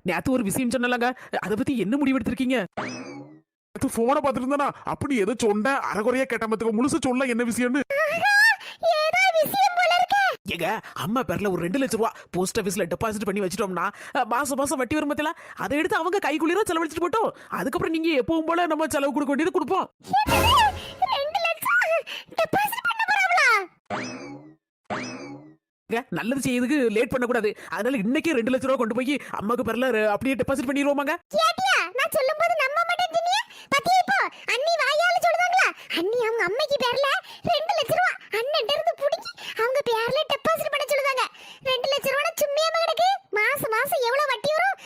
நேத்து ஒரு விஷயம் சொன்னலங்க, அதை பத்தி என்ன முடிவு எடுத்திருக்கீங்க? போனை பார்த்துட்டு இருந்தானா அப்படி ஏதோ சொன்ன அரைகுறையா கேட்ட மத்துக்கு முழுசு சொல்ல என்ன விஷயம்னு. ஏதோ விஷயம் போல இருக்கு. ஏங்க அம்மா பேர்ல ஒரு 2 லட்சம் ரூபாய் போஸ்ட் ஆபீஸ்ல டெபாசிட் பண்ணி வச்சிட்டோம்னா மாசம் மாசம் வட்டி வரும் பத்தில, அதை எடுத்து அவங்க கைக்குள்ளிர செலவழிச்சிட்டு போட்டோம். அதுக்கப்புறம் நீங்க எப்பவும் போல நம்ம செலவு கொடுக்க வேண்டியது கொடுப்போம். 2 லட்சம் டெபாசிட் பண்ண போறாங்களா? நல்லது செய்யறதுக்கு லேட் பண்ண கூடாது. அதனால இன்னைக்கே 2 லட்சம் ரூபாய் கொண்டு போய் அம்மாக்கு பேர்ல அப்படியே டெபாசிட் பண்ணிடுவோமாங்க. கேட்டியா? நான் சொல்லும்போது நம்ப மாட்டேன் சொன்னியே. பாத்தியா இப்போ அண்ணி வாயால சொல்றாங்களா? அண்ணி அவங்க அம்மைக்கு பேர்ல 2 லட்சம் ரூபாய் அண்ணன்ட்ட இருந்து புடிச்சி அவங்க பேர்ல டெபாசிட் பண்ண சொல்லுவாங்க. 2 லட்சம் ரூபாய் சும்மையாம கிடக்கு. மாசம் மாசம் எவ்வளவு வட்டி வரும்?